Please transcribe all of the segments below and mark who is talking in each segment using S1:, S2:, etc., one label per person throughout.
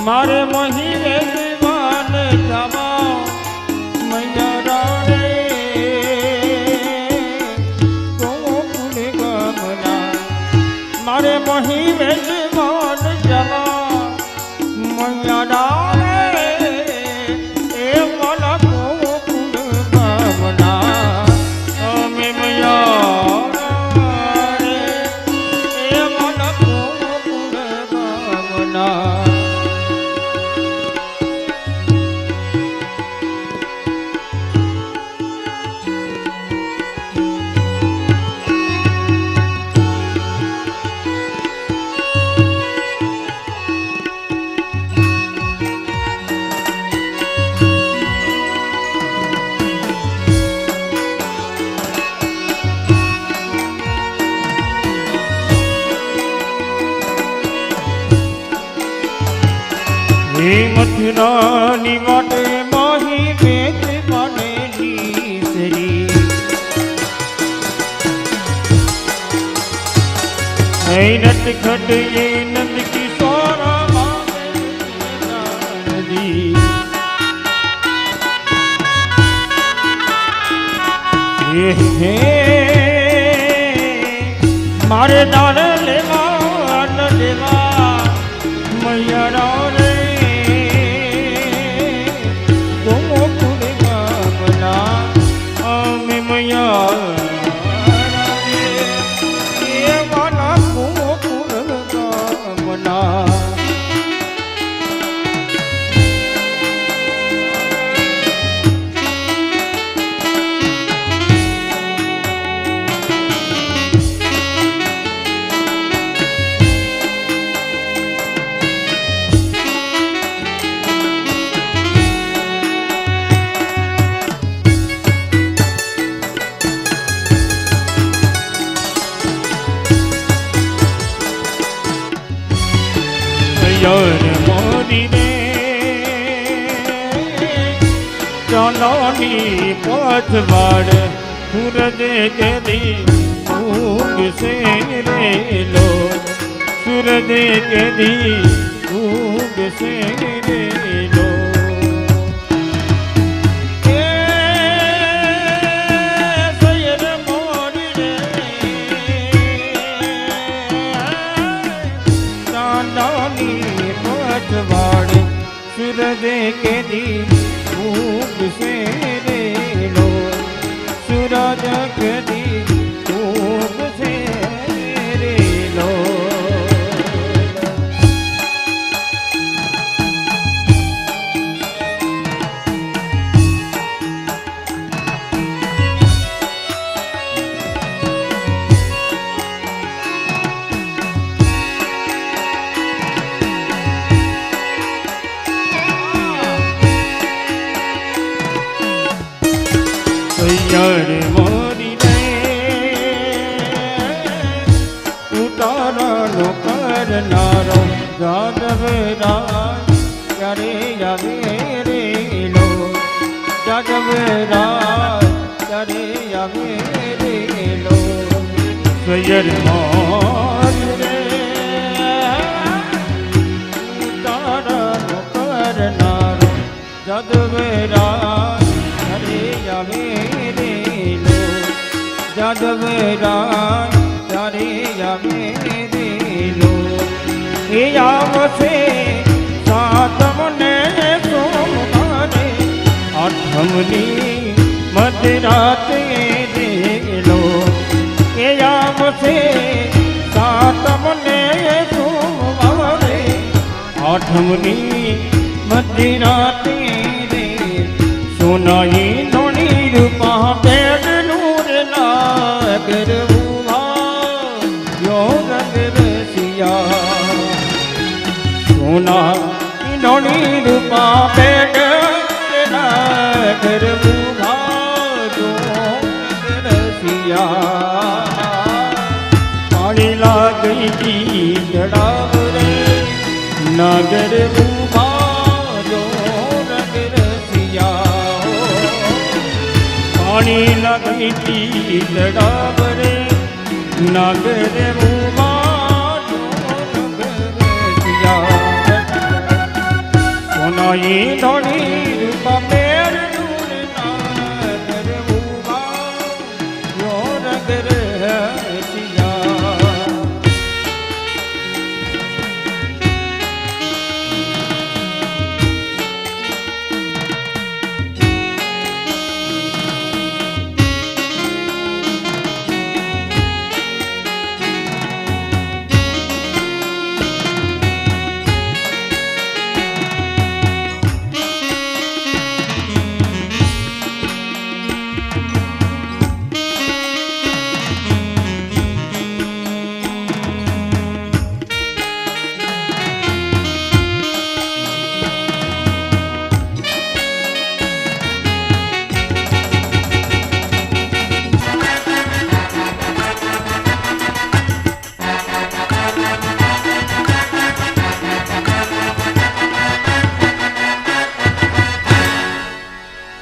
S1: મારે મહીને જીવન જવા મૈયા રે તો ફૂલ ગમના મારે મહીને જીવન જવા મૈયા રે એ મને તો ફૂલ ગમના અમે મૈયા રે એ મને તો ફૂલ ગમના મથુરાની માટે માહી વેચ બનેલી સરી નટખટ એ નંદ કિશોર નદી હે મારે દાન લેવા ન લેવા મૈયા રે મોરી રે ચાલોની પથવાડ સૂરજ કેદી ઉગશે રે લો સૂરજ કેદી ઉગશે રે લો सूरज के दी खूब से रे लो सूरज के दी खूब से रे लो મોરી રે ઉતારનો કરનારો જાદવ રાજ ક્યારે આવે રે લો જાદવ રાજ ક્યારે આવે રે લો સૈયર મોરી રે ઉતારનો કરનારો જાદવ રાજ ક્યારે આવે જાદવ રાજ ત્યારે આવે રે લો એ આવશે સાતમને સોમવારે આઠમની મધરાતે રે લો એ આવશે સાતમને સોમવારે આઠમની મધરાતે રે સોનાઈ નોની રૂપા બેડ नगर नगर सिया सोना नोनी रूपा बेड नगर नगर सिया पानी लाग गई जड़ाव रे नगर नगर सिया पानी लगी थी जड़ावरे नगर मुमा नगर सिया કાળી ધોળી રૂપા મેળ નાગર ઉમા યો નગર રસિયા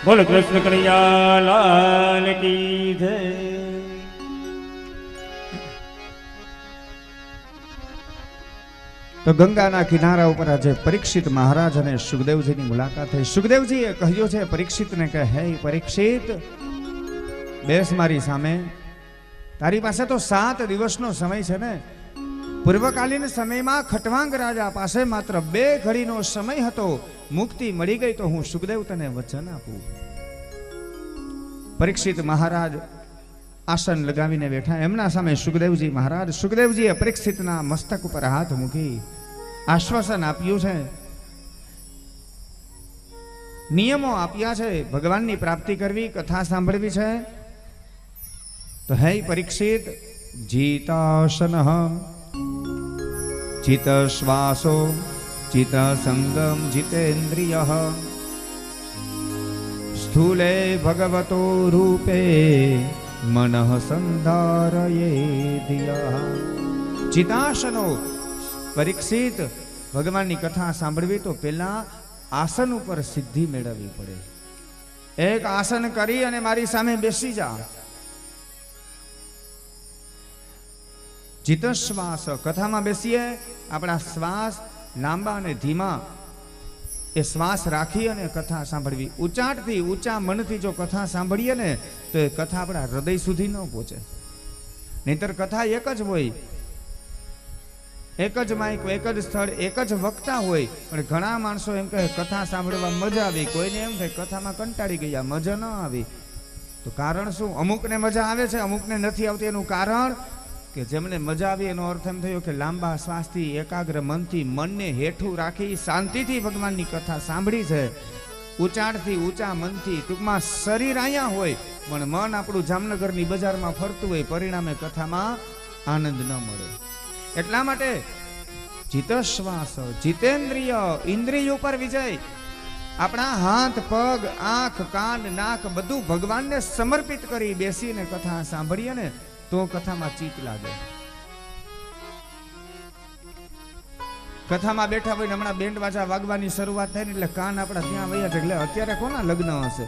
S1: બોલો કૃષ્ણ કનૈયા લાલ કી જય.
S2: તો ગંગાના કિનારા ઉપર આજે પરીક્ષિત મહારાજ અને સુખદેવજીની મુલાકાત થઈ. સુખદેવજીએ કહ્યું છે પરીક્ષિતને કે હે પરીક્ષિત, બેસ મારી સામે. તારી પાસે તો 7 દિવસનો સમય છે ને. પૂર્વકાલીન સમયમાં ખટવાંગ રાજા પાસે માત્ર 2 ઘડીનો સમય હતો. મુક્તિ મળી ગઈ તો હું સુખદેવ તને વચન આપું. પરીક્ષિત મહારાજ આસન લગાવીને બેઠા. એમના સામે સુખદેવજી મહારાજ. સુખદેવજીએ પરીક્ષિતના મસ્તક ઉપર હાથ મૂકી આશ્વાસન આપ્યું છે, નિયમો આપ્યા છે. ભગવાનની પ્રાપ્તિ કરવી, કથા સાંભળવી છે. તો હે પરીક્ષિત, જીતાસન ચિત શ્વાસો ચિત સંગમ જીતેન્દ્રિય સ્થૂલે ભગવતો રૂપે મનઃ સંધારયેધિયા. ચિતાસનો. પરીક્ષિત, ભગવાનની કથા સાંભળવી તો પહેલા આસન ઉપર સિદ્ધિ મેળવવી પડે. એક આસન કરી અને મારી સામે બેસી જા. ચિત શ્વાસ. કથામાં બેસીએ, આપણા શ્વાસ લાંબા અને ધીમા એ શ્વાસ રાખી અને કથા સાંભળવી. ઉચ્ચાટથી, ઊંચા મનથી જો કથા સાંભળીએ ને તો એ કથા આપણા હૃદય સુધી ન પહોંચે. નહીતર કથા એક જ હોય, એક જ માઇક, એક જ સ્થળ, એક જ વક્તા હોય. પણ ઘણા માણસો એમ કહે કથા સાંભળવા મજા આવી, કોઈને એમ થાય કથામાં કંટાળી ગયા, મજા ન આવી. તો કારણ શું? અમુકને મજા આવે છે, અમુકને નથી આવતી. એનું કારણ કે જેમને મજા આવી એનો અર્થ એમ થયો કે લાંબા શ્વાસથી, એકાગ્ર મનથી, મનને હેઠું રાખી શાંતિથી ભગવાનની કથા સાંભળી છે. ઉચાડથી, ઊંચા મનથી, ટૂંકમાં શરીર અહીંયા હોય પણ મન આપણું જામનગરની બજારમાં ફરતું હોય, પરિણામે કથામાં આનંદ ન મળે. એટલા માટે જીતશ્વાસ, જીતેન્દ્રિય, ઇન્દ્રિય ઉપર વિજય. આપણા હાથ, પગ, આંખ, કાન, નાક બધું ભગવાનને સમર્પિત કરી બેસીને કથા સાંભળીએ ને તો કથામાં ચિત્ત લાગે. કથામાં બેઠા હોય ને હમણાં બેન્ડ વાજા વાગવાની શરૂઆત થાય ને એટલે કાન આપણા ત્યાં વયા છે. એટલે અત્યારે કોના લગ્ન હશે?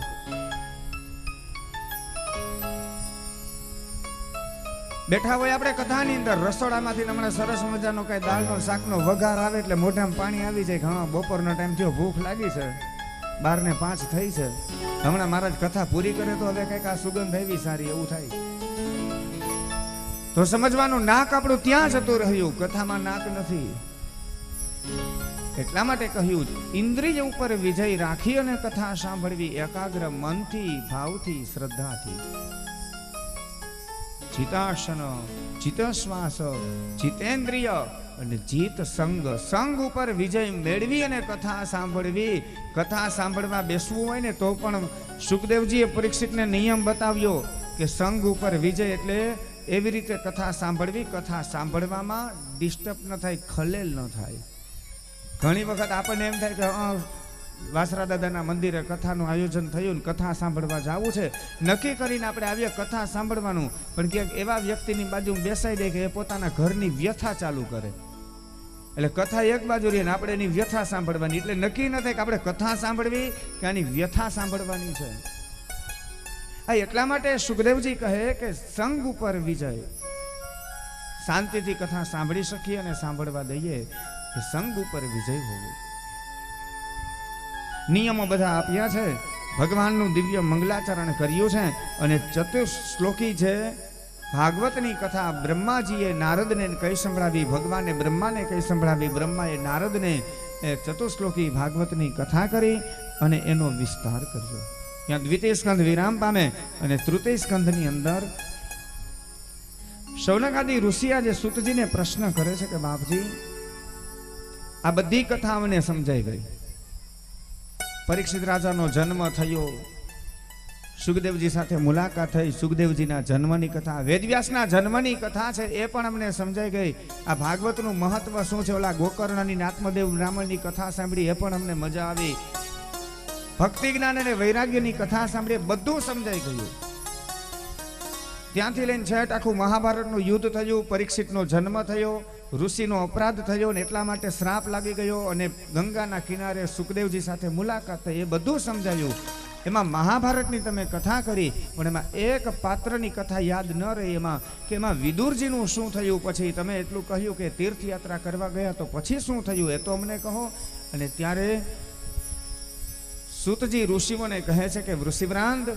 S2: બેઠા હોય આપણે કથાની અંદર, રસોડામાંથી હમણાં સરસ મજાનો કઈ દાળનો શાકનો વઘાર આવે એટલે મોઢામાં પાણી આવી જાય. હા, બપોરનો ટાઈમ થયો, ભૂખ લાગી છે, 12:05 થઈ છે, હમણાં મહારાજ કથા પૂરી કરે તો હવે કઈક આ સુગંધ આવી સારી, એવું થાય. તો સમજવાનું, નાક આપણું ત્યાં જતું રહ્યું, કથામાં નાક નથી. એટલા માટે કહ્યું ઇન્દ્રિય ઉપર વિજય રાખી અને કથા સાંભળવી, એકાગ્ર મનથી, ભાવથી, શ્રદ્ધાથી. ચિતાસન, ચિતશ્વાસ, ચિતેન્દ્રિય અને જીત સંગ. સંગ ઉપર વિજય મેળવી અને કથા સાંભળવી. કથા સાંભળવા બેસવું હોય ને તો પણ સુખદેવજીએ પરીક્ષિતને નિયમ બતાવ્યો કે સંગ ઉપર વિજય એટલે એવી રીતે કથા સાંભળવી, કથા સાંભળવામાં ડિસ્ટર્બ ન થાય, ખલેલ ન થાય. ઘણી વખત આપણને એમ થાય કે વાસરા દાદાના મંદિરે કથાનું આયોજન થયું ને કથા સાંભળવા જવું છે, નક્કી કરીને આપણે આવીએ કથા સાંભળવાનું, પણ ક્યાંક એવા વ્યક્તિની બાજુ બેસાઈ દે કે એ પોતાના ઘરની વ્યથા ચાલુ કરે. એટલે કથા એક બાજુ રહી ને આપણે એની વ્યથા સાંભળવાની. એટલે નક્કી ન થાય કે આપણે કથા સાંભળવી કે આની વ્યથા સાંભળવાની છે. એટલા માટે સુખદેવજી કહે કે સંગ ઉપર વિજય. શાંતિથી કથા સાંભળી શકીએ અને સાંભળવા દઈએ કે સંગ ઉપર વિજય હોવો. નિયમો બધા આપ્યા છે, ભગવાનનું દિવ્ય મંગલાચરણ કર્યું છે, અને ચતુશ્લોકી છે ભાગવતની કથા બ્રહ્માજીએ નારદને કઈ સંભળાવી, ભગવાને બ્રહ્માને કઈ સંભળાવી, બ્રહ્માએ નારદને ચતુશ્લોકી ભાગવતની કથા કરી અને એનો વિસ્તાર કર્યો. ત્યાં દ્વિતીય સ્કંધ વિરામ પામે અને તૃતીય સ્કંધની અંદર શૌનકાદી ઋષિ આજે સૂતજીને પ્રશ્ન કરે છે કે બાપજી, આ બધી કથા મને સમજાઈ ગઈ. પરીક્ષિત રાજાનો જન્મ થયો, સુખદેવજી સાથે મુલાકાત થઈ, સુખદેવજીના જન્મની કથા, વેદવ્યાસના જન્મની કથા છે એ પણ અમને સમજાઈ ગઈ. આ ભાગવતનું મહત્વ શું છે, ઓલા ગોકર્ણની આત્મદેવ બ્રાહ્મણની કથા સાંભળી એ પણ અમને મજા આવી. ભક્તિ જ્ઞાન અને વૈરાગ્યની કથા સાંભળી બધું સમજાઈ ગયું. ત્યાંથી લઈને છેટ આખું મહાભારતનું યુદ્ધ થયું, પરીક્ષિતનો જન્મ થયો, ઋષિનો અપરાધ થયો ને એટલા માટે શ્રાપ લાગી ગયો અને ગંગાના કિનારે સુખદેવજી સાથે મુલાકાત થઈ, એ બધું સમજાયું. એમાં મહાભારતની તમે કથા કરી પણ એમાં એક પાત્રની કથા યાદ ન રહી, એમાં કે એમાં વિદુરજીનું શું થયું. પછી તમે એટલું કહ્યું કે તીર્થયાત્રા કરવા ગયા તો પછી શું થયું એ તો અમને કહો. અને ત્યારે સૂતજી ઋષિઓને કહે છે કે ઋષિવરાંત,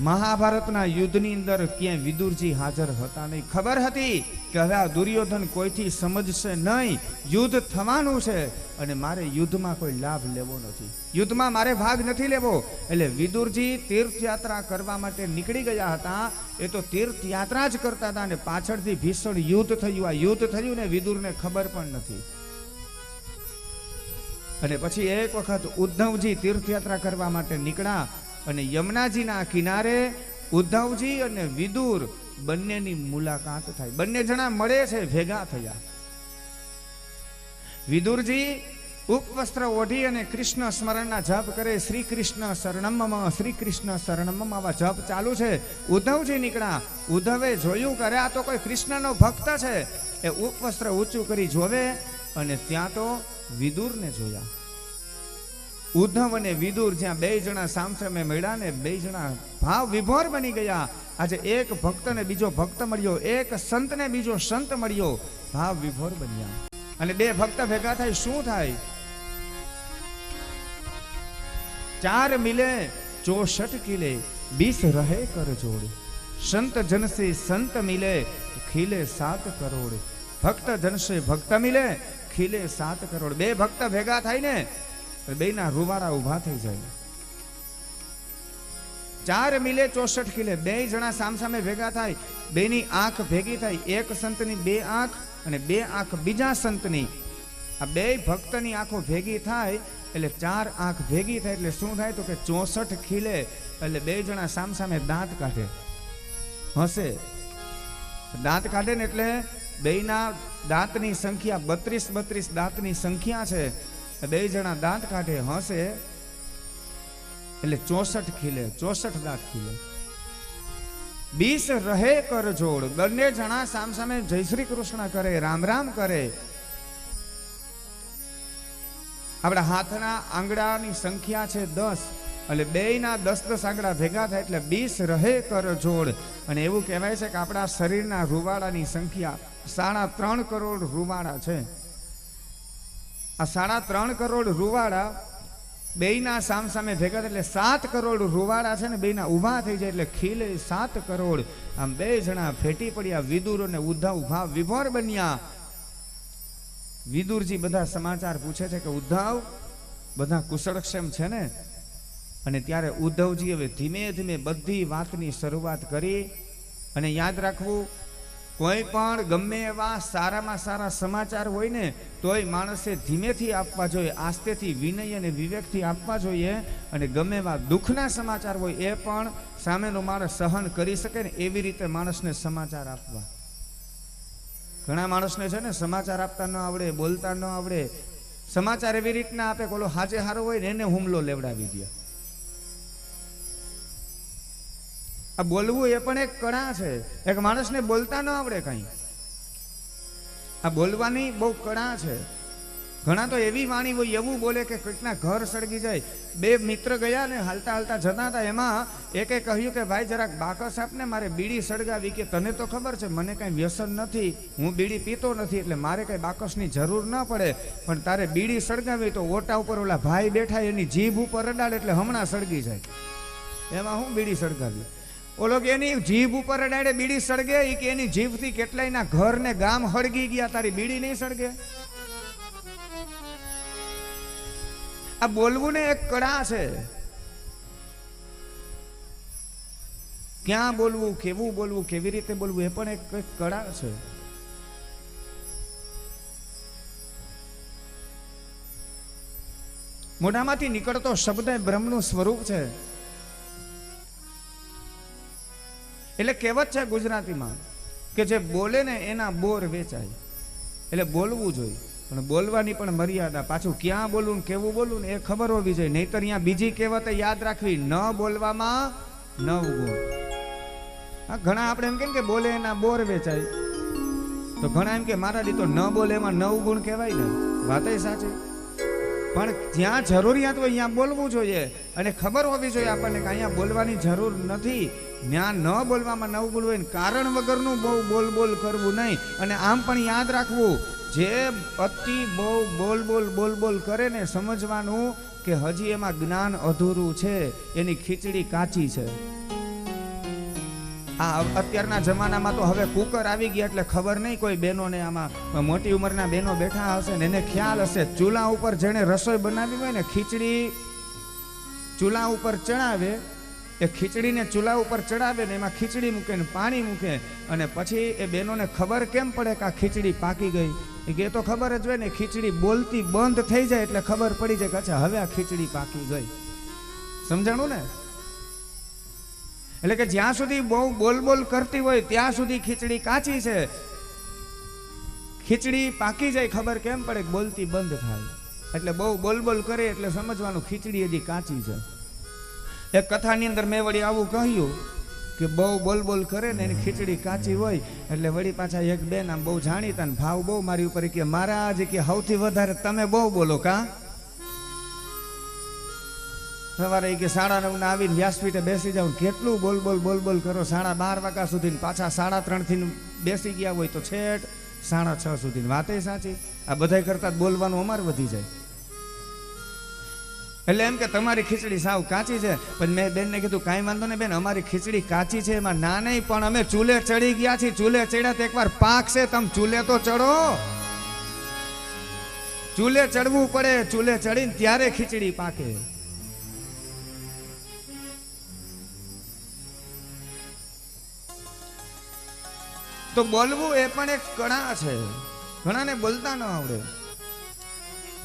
S2: મહાભારતના યુદ્ધની અંદર ક્યાંય વિદુરજી હાજર હતા નહીં. ખબર હતી કે હવે આ દુર્યોધન કોઈથી સમજશે નહીં, યુદ્ધ થવાનું છે અને મારે યુદ્ધમાં કોઈ લાભ લેવો નથી, યુદ્ધમાં મારે ભાગ નથી લેવો. એટલે વિદુરજી તીર્થયાત્રા કરવા માટે નીકળી ગયા હતા. એ તો તીર્થયાત્રા જ કરતા હતા અને પાછળથી ભીષણ યુદ્ધ થયું. આ યુદ્ધ થયું ને વિદુરને ખબર પણ નથી. અને પછી એક વખત ઉદ્ધવજી તીર્થયાત્રા કરવા માટે નીકળ્યા અને યમુનાજીના કિનારે ઉદ્ધવજી અને વિદુર બંનેની મુલાકાત થાય. બંને જણા મળે છે, ભેગા થયા. વિદુરજી ઉપવસ્ત્ર ઓઢી અને કૃષ્ણ સ્મરણના જપ કરે, શ્રી કૃષ્ણ શરણમ મમ, શ્રી કૃષ્ણ શરણમ મમ, આવા જપ ચાલુ છે. ઉદ્ધવજી નીકળ્યા. ઉદ્ધવે જોયું કે આ તો કોઈ કૃષ્ણનો ભક્ત છે. એ ઉપવસ્ત્ર ઊંચું કરી જોવે અને ત્યાં તો વિદુરને જોયા. ઉદ્ધવ અને વિદુર જ્યાં બે જણા સામસામે મળ્યા ને બે જણા ભાવ વિભોર બની ગયા. આજે એક ભક્ત ને બીજો ભક્ત મળ્યો, એક સંત ને બીજો સંત મળ્યો, ભાવ વિભોર બન્યા. અને બે ભક્ત ભેગા થાય શું થાય? 4 મિલે 64 કિલે 20 રહે કર જોડ, સંત જન સે સંત મિલે ખીલે 7 કરોડ, ભક્ત જન સે ભક્ત મિલે ખીલે 7 કરોડ. બે ભક્ત ભેગા થાય ને બેના રૂવાડા ઉભા થઈ જાય. 4 મિલે 64 કિલે, બે જણા સામસામે ભેગા થાય, બેની આંખ ભેગી થાય, એક સંતની બે આંખ અને બે આંખ બીજા સંતની. આ બે ભક્તની આંખો ભેગી થાય એટલે 4 આંખ ભેગી થાય એટલે શું થાય તો કે 64 ખીલે. એટલે બે જણા સામસામે દાંત કાઢે, હસે. દાંત કાઢે ને એટલે બેના દાંતની સંખ્યા 32 દાંતની સંખ્યા છે. બે જણા દાંત કાઢે, હસે એટલે 64 ખીલે, 64 દાંત ખીલે. 20 રહે કર જોડ, બંને જણા સામસામે જય શ્રી કૃષ્ણ કરે, રામ રામ કરે. આપણા હાથના આંગળાની સંખ્યા છે 10 એટલે બેયના 10 આંગળા ભેગા થાય એટલે 20 રહે કર જોડ. અને એવું કહેવાય છે કે આપણા શરીરના રૂવાડાની સંખ્યા 3.5 કરોડ રૂવાડા છે. આ 3.5 કરોડ રૂવાડા બેયના સામસામે ભેગા થાય એટલે 7 કરોડ રૂવાડા છે ને બેયના ઊભા થઈ જાય એટલે ખીલે 7 કરોડ. આમ બે જણા ફેટી પડ્યા. વિદુર અને ઉદ્ધવ ભાવ વિભોર બન્યા. વિદુરજી બધા સમાચાર પૂછે છે કે ઉદ્ધવ બધા કુશળક્ષેમ છે ને? અને ત્યારે ઉદ્ધવજી હવે ધીમે ધીમે બધી વાતની શરૂઆત કરી. અને યાદ રાખવું, કોઈ પણ ગમે એવા સારામાં સારા સમાચાર હોય ને તોય માણસે ધીમેથી આપવા જોઈએ, આસ્તેથી વિનય અને વિવેકથી આપવા જોઈએ. અને ગમે એવા દુઃખના સમાચાર હોય એ પણ સામેનો માણસ સહન કરી શકે ને એવી રીતે માણસને સમાચાર આપવા. ઘણા માણસને છે ને સમાચાર આપતા ન આવડે, બોલતા ન આવડે. સમાચાર એવી રીતના આપે કે ઓલો હાજે હારો હોય ને એને હુમલો લેવડાવી દે. આ બોલવું એ પણ એક કળા છે. એક માણસને બોલતા ન આવડે કઈ, આ બોલવાની બહુ કળા છે. ઘણા તો એવી વાણી હોય, એવું બોલે કે કોઈકના ઘર સળગી જાય. બે મિત્ર ગયા ને હાલતા હાલતા જતા હતા, એમાં એકે કહ્યું કે ભાઈ જરાક બાકસ આપને, મારે બીડી સળગાવી. કે તને તો ખબર છે મને કાંઈ વ્યસન નથી, હું બીડી પીતો નથી, એટલે મારે કાંઈ બાકસની જરૂર ન પડે, પણ તારે બીડી સળગાવી તો ઓટા ઉપર ઓલા ભાઈ બેઠા એની જીભ ઉપર અડાડે એટલે હમણાં સળગી જાય. એમાં હું બીડી સળગાવી. ઓલો કે એની જીભ ઉપર અડાડે બીડી સળગે, એ કે એની જીભથી કેટલાયના ઘર ને ગામ હળગી ગયા, તારી બીડી નહીં સળગે? આ બોલવું ને એક કળા છે. ક્યાં બોલવું, કેવું બોલવું, કેવી રીતે બોલવું, એ પણ એક કળા છે. મોઢામાંથી નીકળતો શબ્દ એ બ્રહ્મનું સ્વરૂપ છે. એટલે કહેવત છે ગુજરાતીમાં કે જે બોલે ને એના બોર વેચાય. એટલે બોલવું જોઈએ, પણ બોલવાની પણ મર્યાદા. પાછું ક્યાં બોલવું ને કેવું બોલવું ને એ ખબર હોવી જોઈએ. નહીતર અહીંયા બીજી કહેવત યાદ રાખવી, ન બોલવામાં 9 ગુણ. હા, ઘણા આપણે એમ કેમ કે બોલે એના બોર વેચાય, તો ઘણા એમ કે મારા દી તો ન બોલે એમાં 9 ગુણ કહેવાય ને. વાત સાચી, પણ જ્યાં જરૂરિયાત હોય અહીંયા બોલવું જોઈએ. અને ખબર હોવી જોઈએ આપણને કે અહીંયા બોલવાની જરૂર નથી. ત્યાં ન બોલવામાં 9 ગુણ હોય ને કારણ વગરનું બહુ બોલ બોલ કરવું નહીં. અને આમ પણ યાદ રાખવું, જે અતિ બહુ બોલ બોલ બોલ બોલ કરે ને, સમજવાનું કે હજી એમાં જ્ઞાન અધૂરું છે, એની ખીચડી કાચી છે. આ અત્યારના જમાનામાં તો હવે કુકર આવી ગયા એટલે ખબર નહીં કોઈ બહેનોને, આમાં મોટી ઉંમરના બહેનો બેઠા હશે ને એને ખ્યાલ હશે, ચૂલા ઉપર જેણે રસોઈ બનાવી હોય ને, ખીચડી ચૂલા ઉપર ચડાવે, એ ખીચડીને ચૂલા ઉપર ચડાવે ને એમાં ખીચડી મૂકે ને પાણી મૂકે, અને પછી એ બહેનોને ખબર કેમ પડે કે આ ખીચડી પાકી ગઈ? એ તો ખબર જ હોય ને, ખીચડી બોલતી બંધ થઈ જાય એટલે ખબર પડી જાય કે અચ્છા હવે આ ખીચડી પાકી ગઈ. સમજાણું ને? એટલે કે જ્યાં સુધી બહુ બોલ બોલ કરતી હોય ત્યાં સુધી ખીચડી કાચી છે. ખીચડી પાકી જાય ખબર કેમ પડે? બોલતી બંધ થાય. એટલે બહુ બોલ બોલ કરે એટલે સમજવાનું ખીચડી હજી કાચી છે. એક કથાની અંદર મેં વળી આવું કહ્યું કે બહુ બોલ બોલ કરે ને એની ખીચડી કાચી હોય, એટલે વળી પાછા એક બેન આમ બહુ જાણીતા ને ભાવ બહુ મારી ઉપર કે મહારાજ કે સૌથી વધારે તમે બહુ બોલો કા? સવારે કે 9:30 ના આવીને વ્યાસપીઠે બેસી જાવ, કેટલું બોલ બોલ બોલ બોલ કરો, 12:30 વાગ્યા સુધી, પાછા 3:30 થી બેસી ગયા હોય તો છેટ 6:30 સુધી. વાતે સાચી, આ બધા કરતા બોલવાનું અમાર વધી જાય. એટલે એમ કે તમારી ખીચડી સાવ કાચી છે. પણ મેં બેનને કીધું કાંઈ વાંધો નહીં બેન, અમારી ખીચડી કાચી છે એમાં ના નહીં, પણ અમે ચૂલે ચડી ગયા છીએ. ચૂલે ચડ્યા તો એકવાર પાક છે, તમે ચૂલે તો ચડો. ચૂલે ચડવું પડે, ચૂલે ચડીને ત્યારે ખીચડી પાકે. તો બોલવું એ પણ એક કળા છે. ઘણાને બોલતા ન આવડે.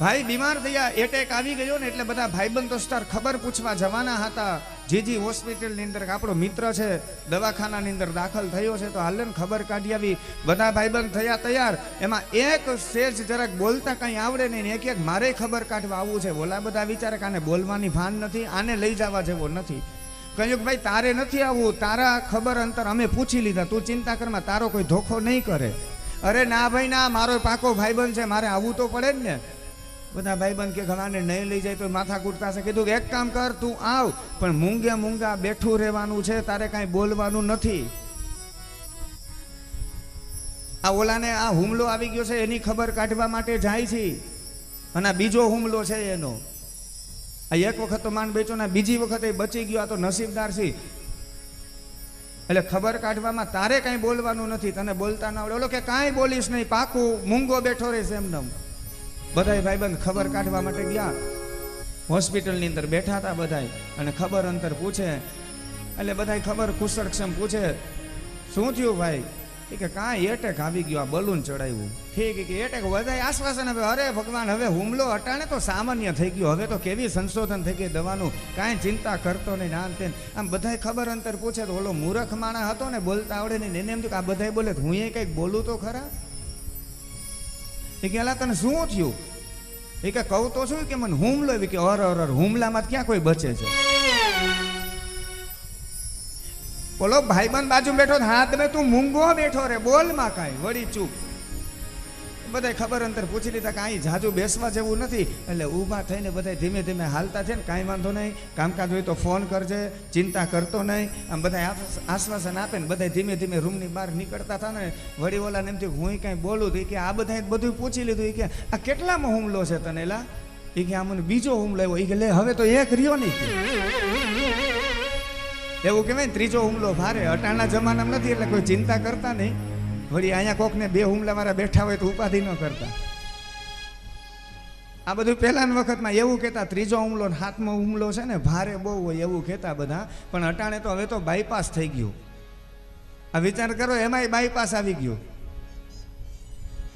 S2: ભાઈ બીમાર થયા, એટેક આવી ગયો ને એટલે બધા ભાઈબંધ દોસ્તાર ખબર પૂછવા જવાના હતા. જીજી હોસ્પિટલની અંદર આપણો મિત્ર છે, દવાખાનાની અંદર દાખલ થયો છે, તો હાલ ને ખબર કાઢી આવી. બધા ભાઈબંધ થયા તૈયાર. એમાં એક સેજ જરાક બોલતા કંઈ આવડે નહીં, એક એક મારે ખબર કાઢવા આવવું છે. ઓલા બધા વિચારે કે આને બોલવાની ભાન નથી, આને લઈ જવા જેવો નથી. કહ્યું કે ભાઈ તારે નથી આવવું, તારા ખબર અંતર અમે પૂછી લીધા, તું ચિંતા કરમાં, તારો કોઈ ધોખો નહીં કરે. અરે ના ભાઈ ના, મારો પાકો ભાઈબંધ છે, મારે આવવું તો પડે જ ને. બધા ભાઈબંધ કે ઘણાને નહીં લઈ જાય તો માથા કૂટતા છે. કીધું કે એક કામ કર, તું આવ, પણ મૂંગે મૂંગા બેઠું રહેવાનું છે, તારે કાંઈ બોલવાનું નથી. આ ઓલાને આ હુમલો આવી ગયો છે એની ખબર કાઢવા માટે જાય છે, અને આ બીજો હુમલો છે એનો. આ એક વખત તો માન બેચો ને, બીજી વખત એ બચી ગયો, આ તો નસીબદાર છે. એટલે ખબર કાઢવામાં તારે કાંઈ બોલવાનું નથી, તને બોલતા ના આવડે. ઓલો કે કાંઈ બોલીશ નહીં, પાકું મૂંગો બેઠો રહેશે એમને. બધા ભાઈબંધ ખબર કાઢવા માટે ગયા. હોસ્પિટલની અંદર બેઠા હતા બધા, અને ખબર અંતર પૂછે. એટલે બધા ખબર કુશળક્ષમ પૂછે, શું થયું ભાઈ? એ કે કાંઈ એટેક આવી ગયો, આ બલૂન ચડાવ્યું. ઠીક કે એટેક વધારે આશ્વાસન. હવે અરે ભગવાન, હવે હુમલો અટાણે તો સામાન્ય થઈ ગયો, હવે તો કેવી સંશોધન થઈ ગઈ દવાનું, કાંઈ ચિંતા કરતો નહીં. આમ તેમ આમ બધા ખબર અંતર પૂછે. તો ઓલો મૂર્ખ માણસ હતો ને, બોલતા આવડે નહીં, એને એમ થયું કે આ બધા બોલે હું એ કંઈક બોલું તો ખરા. એ કે અલા તને શું થયું? એ કે કહું તો શું કે મને હુમલો. કે અર હુમલામાં ક્યાં કોઈ બચે છે? બોલો ભાઈબંધ બાજુ બેઠો, હાથ બે તું મૂંગો બેઠો રે, બોલમાં કાંઈ. વળી ચૂપ. બધાય ખબર અંતર પૂછી લીધા કે અહીં જાજુ બેસવા જેવું નથી, એટલે ઊભા થઈને બધા ધીમે ધીમે હાલતા છે ને કાંઈ વાંધો નહીં, કામકાજ હોય તો ફોન કરજે, ચિંતા કરતો નહીં, આમ બધા આશ્વાસન આપે ને બધા ધીમે ધીમે રૂમની બહાર નીકળતા હતા ને વળી ઓલાને એમ થયું હું કાંઈ બોલું તો કે આ બધાએ બધું પૂછી લીધું, એ કે આ કેટલામાં હુમલો છે તને લા, એ કે આ મને બીજો હુમલો આવ્યો, એ કે લે હવે તો એક રહ્યો નહીં, એવું કહેવાય ને ત્રીજો હુમલો ભારે, અટાણા જમાનામાં નથી એટલે કોઈ ચિંતા કરતા નહીં, વળી અહીંયા કોકને 2 હુમલા મારા બેઠા હોય તો ઉપાધિ ન કરતા. આ બધું પહેલાના વખતમાં એવું કહેતા, ત્રીજો હુમલો ને 7મો હુમલો છે ને ભારે બહુ હોય એવું કહેતા બધા, પણ અટાણે તો હવે તો બાયપાસ થઈ ગયું. આ વિચાર કરો એમાંય બાયપાસ આવી ગયું,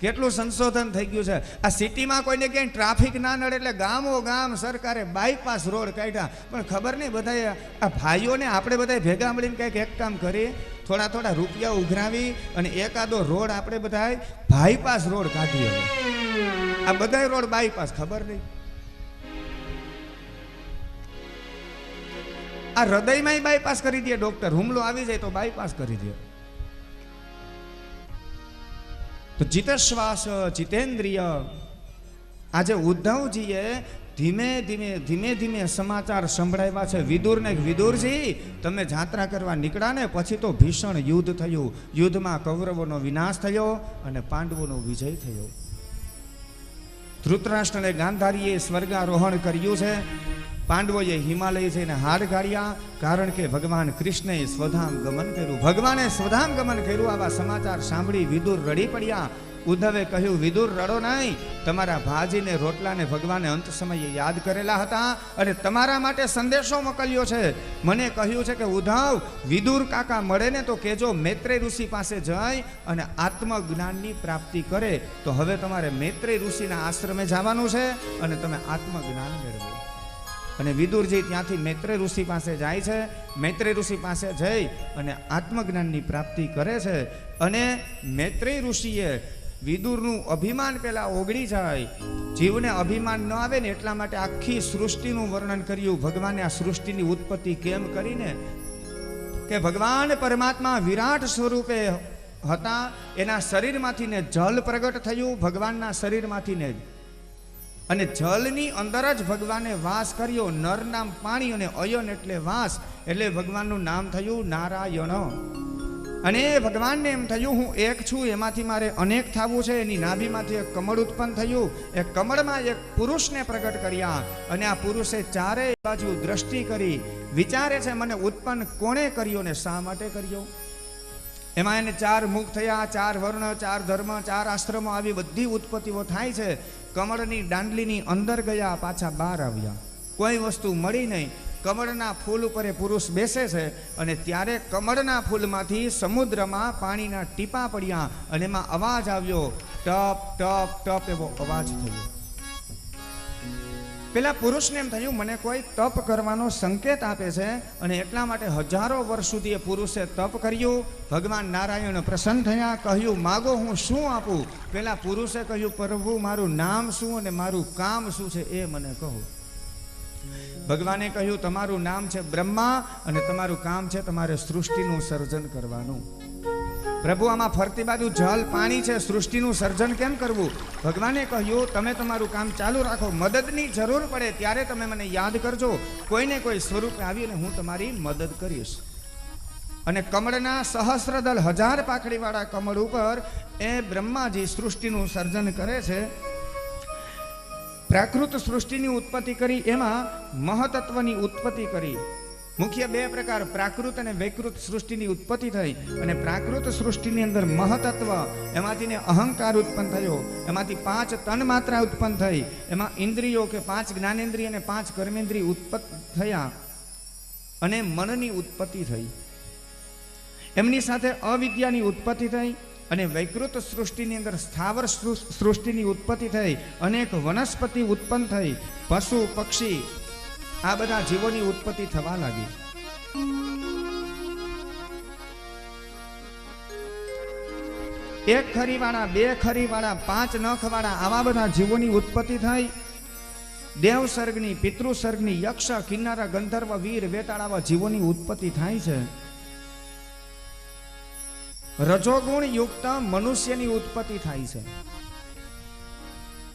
S2: કેટલું સંશોધન થઈ ગયું છે. આ સિટીમાં કોઈને ક્યાંય ટ્રાફિક ના નડે એટલે ગામો ગામ સરકારે બાયપાસ રોડ કાઢ્યા, પણ ખબર નહીં બધાએ આ ભાઈઓને આપણે બધા ભેગા મળીને કંઈક એક કામ કરી, થોડા થોડા રૂપિયા ઉઘરાવી અને એકાદો રોડ આપણે બધા બાયપાસ રોડ કાઢીએ. આ બધા રોડ બાયપાસ ખબર નહીં. આ હૃદયમાં બાયપાસ કરી દે ડોક્ટર, હુમલો આવી જાય તો બાયપાસ કરી દે. તો ચિતશ્વાસ ચિતેન્દ્રિય, આજે ઉદ્ધવજીએ ધીમે ધીમે સમાચાર સંભળાવ્યા છે વિદુરને. વિદુરજી તમે જાત્રા કરવા નીકળ્યા ને પછી તો ભીષણ યુદ્ધ થયું, યુદ્ધમાં કૌરવોનો વિનાશ થયો અને પાંડવોનો વિજય થયો. ધૃતરાષ્ટ્રને ગાંધારીએ સ્વર્ગારોહણ કર્યું છે, પાંડવોએ હિમાલય જઈને હાડ કાઢ્યા, કારણ કે ભગવાન કૃષ્ણએ સ્વધામ ગમન કર્યું, ભગવાને સ્વધામ ગમન કર્યું. આવા સમાચાર સાંભળી વિદુર રડી પડ્યા. ઉદ્ધવે કહ્યું વિદુર રડો નહીં, તમારા ભાજીને રોટલાને ભગવાને અંત સમયે યાદ કરેલા હતા અને તમારા માટે સંદેશો મોકલ્યો છે. મને કહ્યું છે કે ઉદ્ધવ વિદુર કાકા મળે ને તો કેજો મૈત્રેય ઋષિ પાસે જઈ અને આત્મજ્ઞાનની પ્રાપ્તિ કરે. તો હવે તમારે મૈત્રેય ઋષિના આશ્રમે જવાનું છે અને તમે આત્મજ્ઞાન મેળવો. અને વિદુરજી ત્યાંથી મૈત્રેય ઋષિ પાસે જાય છે, મૈત્રેય ઋષિ પાસે જઈ અને આત્મજ્ઞાનની પ્રાપ્તિ કરે છે. અને મૈત્રેય ઋષિએ વિદુરનું અભિમાન પેલા ઓગળી જાય, જીવને અભિમાન ન આવે ને એટલા માટે આખી સૃષ્ટિનું વર્ણન કર્યું. ભગવાને આ સૃષ્ટિની ઉત્પત્તિ કેમ કરીને કે ભગવાન પરમાત્મા વિરાટ સ્વરૂપે હતા, એના શરીરમાંથી ને જલ પ્રગટ થયું, ભગવાનના શરીરમાંથી ને, અને જલની અંદર જ ભગવાને વાસ કર્યો. નર નામ પાણી અને અયન એટલે વાસ, એટલે ભગવાનનું નામ થયું નારાયણ. અને ભગવાનને એમ થયું હું એક છું, એમાંથી મારે અનેક થવું છે. એની નાભીમાંથી એક કમળ ઉત્પન્ન થયું, એ કમળમાં એક પુરુષને પ્રગટ કર્યા અને આ પુરુષે ચારેય બાજુ દ્રષ્ટિ કરી, વિચારે છે મને ઉત્પન્ન કોણે કર્યો ને શા માટે કર્યો. એમાં એને 4 મુખ થયા, 4 વર્ણ, 4 ધર્મ, 4 આશ્રમો, આવી બધી ઉત્પત્તિઓ થાય છે. કમળની દાંડલીની અંદર ગયા, પાછા બહાર આવ્યા, કોઈ વસ્તુ મળી નહીં. કમળના ફૂલ ઉપર એ પુરુષ બેસે છે અને ત્યારે કમળના ફૂલમાંથી સમુદ્રમાં પાણીના ટીપા પડ્યા અને એમાં અવાજ આવ્યો, ટપ ટપ ટપ એવો અવાજ થયો. પેલા પુરુષને એમ થયું મને કોઈ તપ કરવાનો સંકેત આપે છે, અને એટલા માટે હજારો વર્ષ સુધી એ પુરુષે તપ કર્યું. ભગવાન નારાયણ પ્રસન્ન થયા, કહ્યું માગો હું શું આપું. પેલા પુરુષે કહ્યું પ્રભુ મારું નામ શું અને મારું કામ શું છે એ મને કહો. ભગવાને કહ્યું તમારું નામ છે બ્રહ્મા અને તમારું કામ છે તમારે સૃષ્ટિનું સર્જન કરવાનું. પ્રભુ આમાં ફરતી બાજુ જલ પાણી છે, સૃષ્ટિનું સર્જન કેમ કરવું. ભગવાને કહ્યું તમે તમારું કામ ચાલુ રાખો, મદદની જરૂર પડે ત્યારે તમે મને યાદ કરજો, કોઈને કોઈ સ્વરૂપે આવીને હું તમારી મદદ કરીશ. અને કમળના સહસ્રદલ 1000 પાકડીવાળા કમળ ઉપર એ બ્રહ્માજી સૃષ્ટિનું સર્જન કરે છે. પ્રાકૃત સૃષ્ટિની ઉત્પત્તિ કરી, એમાં મહતત્વની ઉત્પત્તિ કરી. મુખ્ય 2 પ્રકાર, પ્રાકૃત અને વૈકૃત સૃષ્ટિની ઉત્પત્તિ થઈ. અને પ્રાકૃત સૃષ્ટિની અંદર મહતત્વ, એમાંથી ને અહંકાર ઉત્પન્ન થયો, એમાંથી 5 તન માત્રા ઉત્પન્ન થઈ, એમાં ઇન્દ્રિયો કે 5 જ્ઞાનેન્દ્રિય અને 5 કર્મેન્દ્રિય ઉત્પન્ન થયા, અને મનની ઉત્પત્તિ થઈ. એમની સાથે અવિદ્યાની ઉત્પત્તિ થઈ. અને વૈકૃત સૃષ્ટિની અંદર સ્થાવર સૃષ્ટિની ઉત્પત્તિ થઈ, અનેક વનસ્પતિ ઉત્પન્ન થઈ, પશુ પક્ષી આ બધા જીવોની ઉત્પત્તિ થવા લાગી. એક ખરીવાળા, 2 ખરીવાળા, 5 નખવાળા આવા બધા જીવોની ઉત્પત્તિ થઈ. દેવ સર્ગની, પિતૃ સર્ગની, યક્ષ, કિન્નર, ગંધર્વ, વીર, વેતાળ આવા જીવોની ઉત્પત્તિ થાય છે. રજોગુણ યુક્ત મનુષ્યની ઉત્પત્તિ થાય છે.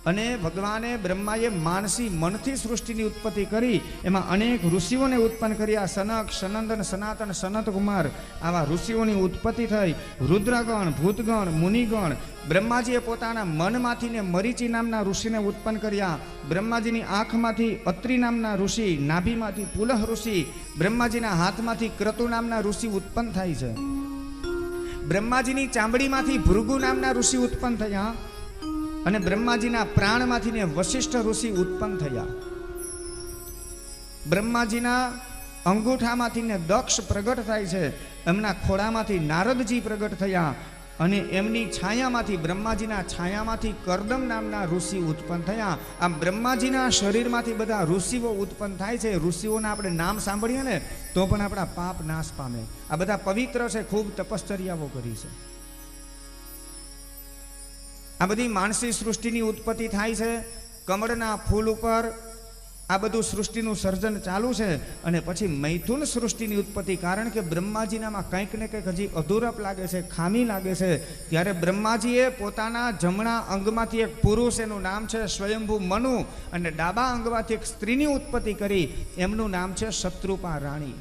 S2: અને ભગવાને બ્રહ્માએ માનસી મનથી સૃષ્ટિની ઉત્પત્તિ કરી. એમાં અનેક ઋષિઓને ઉત્પન્ન કર્યા. સનક, સનંદન, સનાતન, સનત કુમાર આવા ઋષિઓની ઉત્પત્તિ થઈ. રુદ્રગણ, ભૂતગણ, મુનિગણ. બ્રહ્માજીએ પોતાના મનમાંથી ને મરીચી નામના ઋષિને ઉત્પન્ન કર્યા. બ્રહ્માજીની આંખમાંથી અત્રિ નામના ઋષિ, નાભીમાંથી પુલહ ઋષિ, બ્રહ્માજીના હાથમાંથી ક્રતુ નામના ઋષિ ઉત્પન્ન થાય છે. બ્રહ્માજીની ચામડીમાંથી ભૃગુ નામના ઋષિ ઉત્પન્ન થયા અને બ્રહ્માજીના પ્રાણમાંથી ને વશિષ્ઠ ઋષિ ઉત્પન્ન થયા. બ્રહ્માજીના અંગૂઠામાંથી ને દક્ષ પ્રગટ થાય છે. એમના ખોળામાંથી નારદજી પ્રગટ થયા અને એમની છાયામાંથી, બ્રહ્માજીના છાયામાંથી કરદમ નામના ઋષિ ઉત્પન્ન થયા. આમ બ્રહ્માજીના શરીરમાંથી બધા ઋષિઓ ઉત્પન્ન થાય છે. ઋષિઓના આપણે નામ સાંભળીએ ને તો પણ આપણા પાપ નાશ પામે. આ બધા પવિત્ર છે, ખૂબ તપશ્ચર્યાઓ કરી છે. આ બધી માનસી સૃષ્ટિની ઉત્પત્તિ થાય છે. કમળના ફૂલ ઉપર આ બધું સૃષ્ટિનું સર્જન ચાલુ છે. અને પછી મૈથુન સૃષ્ટિની ઉત્પત્તિ, કારણ કે બ્રહ્માજીનામાં કંઈક ને કંઈક હજી અધૂરપ લાગે છે, ખામી લાગે છે. ત્યારે બ્રહ્માજીએ પોતાના જમણા અંગમાંથી એક પુરુષ, એનું નામ છે સ્વયંભૂ મનુ, અને ડાબા અંગમાંથી એક સ્ત્રીની ઉત્પત્તિ કરી. એમનું નામ છે શત્રુપા રાણી.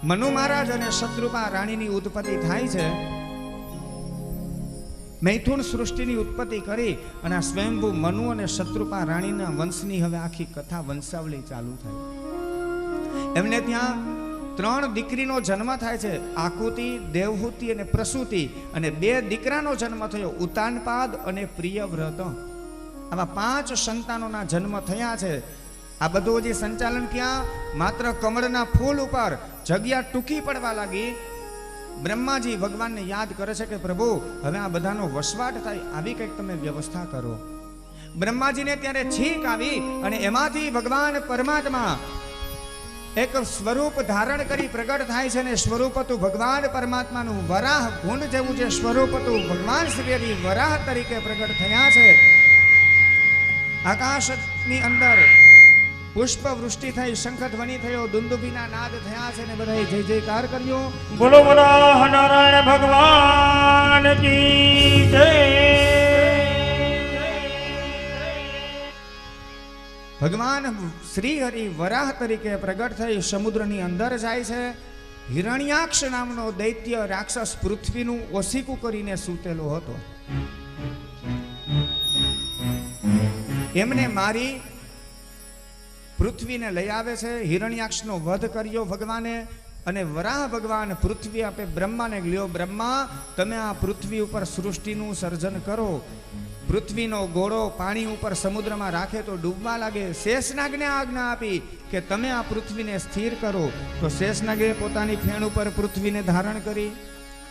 S2: મનુ મહારાજ અને શત્રુપા રાણીની ઉત્પત્તિ થાય છે. મૈથુન સૃષ્ટિની ઉત્પત્તિ કરી અને આ સ્વયંભૂ મનુ અને શત્રુપા રાણીના વંશની હવે આખી કથા, વંશાવલી ચાલુ થઈ. એમને ત્યાં 3 દીકરીનો જન્મ થાય છે, આકુતિ, દેવહૂતિ અને પ્રસૂતિ. અને 2 દીકરાનો જન્મ થયો, ઉતાનપાદ અને પ્રિયવ્રત. આવા 5 સંતાનોના જન્મ થયા છે. આ બધું જે સંચાલન ક્યાં? માત્ર કમળના ફૂલ ઉપર. જગ્યા ટૂંકી પડવા લાગી. બ્રહ્માજી ભગવાનને યાદ કરે છે કે પ્રભુ, હવે આ બધાનો વસવાટ થાય, આવી કંઈક તમે વ્યવસ્થા કરો. બ્રહ્માજીને ત્યારે છીંક આવી અને એમાંથી ભગવાન પરમાત્મા એક સ્વરૂપ ધારણ કરી પ્રગટ થાય છે. અને સ્વરૂપ હતું ભગવાન પરમાત્માનું વરાહ કુંડ જેવું જે સ્વરૂપ હતું, ભગવાન શ્રી વરાહ તરીકે પ્રગટ થયા છે. આકાશની અંદર પુષ્પ વૃષ્ટિ થઈ, શંખ ધ્વનિ થયો, દુંદુભીના નાદ થયા છે ને બધાએ જય જયકાર કર્યો.
S1: બોલો બોલો નારાયણ ભગવાન કી જય.
S2: ભગવાન શ્રી હરિ વરાહ તરીકે પ્રગટ થઈ સમુદ્રની અંદર જાય છે. હિરણ્યાક્ષ નામનો દૈત્ય રાક્ષસ પૃથ્વીનું ઓસીકું કરીને સૂતેલો હતો. એમને મારી પૃથ્વીને લઈ આવે છે. હિરણ્યાક્ષનો વધ કર્યો ભગવાને. અને વરાહ ભગવાન પૃથ્વી આપે બ્રહ્માને, લ્યો બ્રહ્મા, તમે આ પૃથ્વી ઉપર સૃષ્ટિનું સર્જન કરો. પૃથ્વીનો ગોળો પાણી ઉપર સમુદ્રમાં રાખે તો ડૂબવા લાગે. શેષનાગને આજ્ઞા આપી કે તમે આ પૃથ્વીને સ્થિર કરો. તો શેષનાગે પોતાની ફેણ ઉપર પૃથ્વીને ધારણ કરી.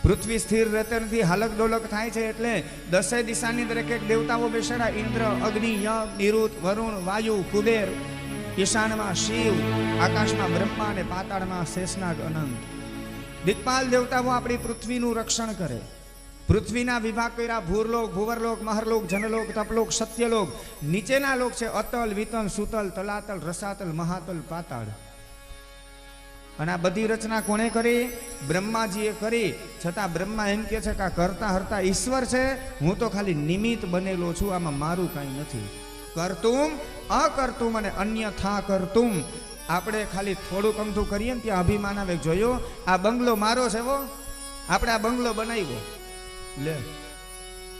S2: પૃથ્વી સ્થિર રહેતી નથી, હાલક ડોલક થાય છે. એટલે 10 દિશાની દરેક એક દેવતાઓ બેસાડા. ઇન્દ્ર, અગ્નિ, યમ, નિરુત, વરુણ, વાયુ, કુબેર. ઈશાનમાં શિવ, આકાશમાં બ્રહ્મા અને પાતાળમાં શેષનાગ અનંત. દિક્પાલ દેવતાઓ આપણી પૃથ્વીનું રક્ષણ કરે. પૃથ્વીના વિભાગ કર્યા: ભૂરલોક, ભુવરલોક, મહરલોક, જનલોક, તપલોક, સત્યલોક. નીચેના લોક છે અતલ, વિતલ, સુતલ, તલાતલ, રસાતલ, મહાતલ, પાતાળ. અને આ બધી રચના કોણે કરી? બ્રહ્માજીએ કરી. છતાં બ્રહ્મા એમ કે છે કે આ કરતા હરતા ઈશ્વર છે, હું તો ખાલી નિમિત્ત બનેલો છું, આમાં મારું કાંઈ નથી. કરતુમ અકર્તુમ અને અન્યથા કરતુમ. આપણે ખાલી થોડુંક અમથું કરીએ ને ત્યાં અભિમાન આવે. જોયો આ બંગલો મારો છે, આપણે આ બંગલો બનાવ્યો. લે,